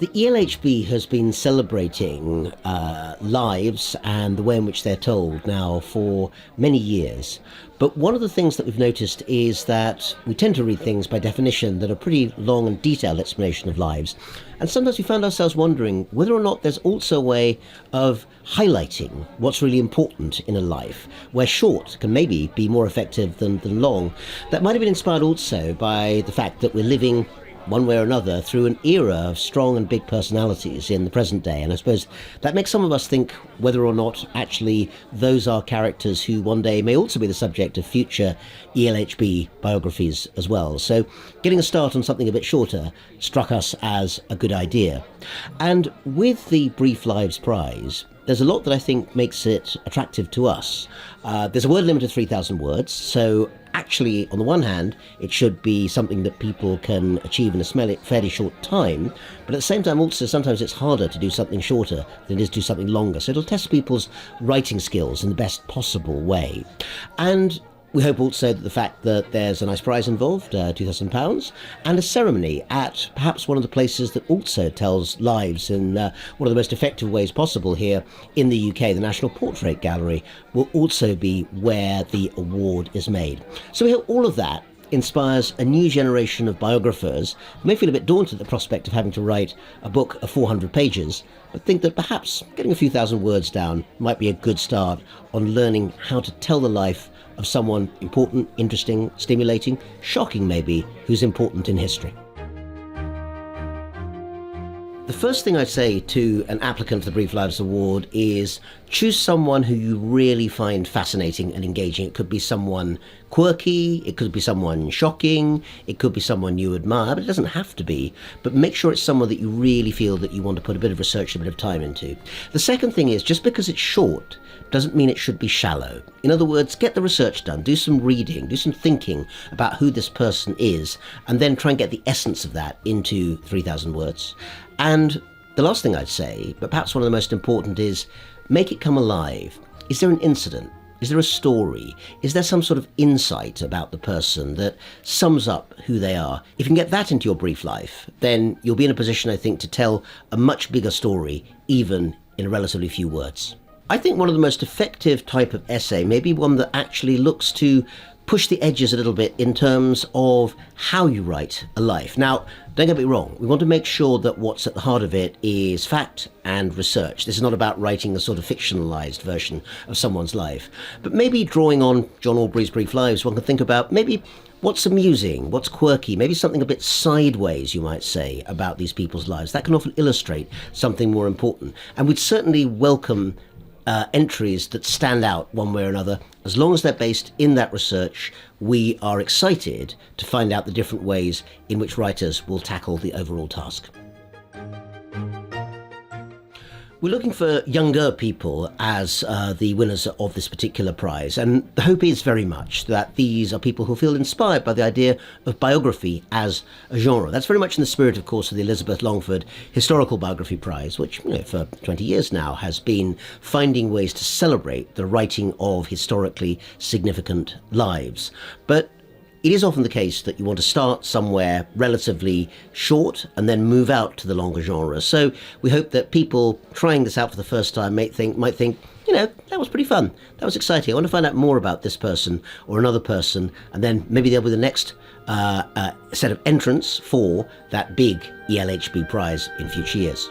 The ELHB has been celebrating lives and the way in which they're told now for many years. But one of the things that we've noticed is that we tend to read things by definition that are pretty long and detailed explanation of lives. And sometimes we found ourselves wondering whether or not there's also a way of highlighting what's really important in a life, where short can maybe be more effective than long. That might have been inspired also by the fact that we're living one way or another through an era of strong and big personalities in the present day. And I suppose that makes some of us think whether or not actually those are characters who one day may also be the subject of future ELHB biographies as well. So getting a start on something a bit shorter struck us as a good idea. And with the Brief Lives Prize, there's a lot that I think makes it attractive to us. There's a word limit of 3,000 words, so actually, on the one hand, it should be something that people can achieve in a fairly short time, but at the same time also sometimes it's harder to do something shorter than it is to do something longer. So it'll test people's writing skills in the best possible way. And we hope also that the fact that there's a nice prize involved, £2,000, and a ceremony at perhaps one of the places that also tells lives in one of the most effective ways possible here in the UK, the National Portrait Gallery, will also be where the award is made. So we hope all of that inspires a new generation of biographers who may feel a bit daunted at the prospect of having to write a book of 400 pages, but think that perhaps getting a few thousand words down might be a good start on learning how to tell the life of someone important, interesting, stimulating, shocking maybe, who's important in history. The first thing I'd say to an applicant for the Brief Lives Award is choose someone who you really find fascinating and engaging. It could be someone quirky, it could be someone shocking, it could be someone you admire, but it doesn't have to be. But make sure it's someone that you really feel that you want to put a bit of research, a bit of time into. The second thing is, just because it's short doesn't mean it should be shallow. In other words, get the research done, do some reading, do some thinking about who this person is, and then try and get the essence of that into 3,000 words. And the last thing I'd say, but perhaps one of the most important, is make it come alive. Is there an incident? Is there a story? Is there some sort of insight about the person that sums up who they are? If you can get that into your brief life, then you'll be in a position, I think, to tell a much bigger story, even in relatively few words. I think one of the most effective type of essay may be one that actually looks to push the edges a little bit in terms of how you write a life. Now, don't get me wrong, we want to make sure that what's at the heart of it is fact and research. This is not about writing a sort of fictionalized version of someone's life. But maybe drawing on John Aubrey's Brief Lives, one can think about maybe what's amusing, what's quirky, maybe something a bit sideways, you might say, about these people's lives. That can often illustrate something more important. And we'd certainly welcome entries that stand out one way or another. As long as they're based in that research, we are excited to find out the different ways in which writers will tackle the overall task. We're looking for younger people as the winners of this particular prize, and the hope is very much that these are people who feel inspired by the idea of biography as a genre. That's very much in the spirit, of course, of the Elizabeth Longford Historical Biography Prize, which, for 20 years now has been finding ways to celebrate the writing of historically significant lives. But it is often the case that you want to start somewhere relatively short and then move out to the longer genre. So we hope that people trying this out for the first time might think, that was pretty fun. That was exciting. I want to find out more about this person or another person, and then maybe they'll be the next set of entrants for that big ELHB prize in future years.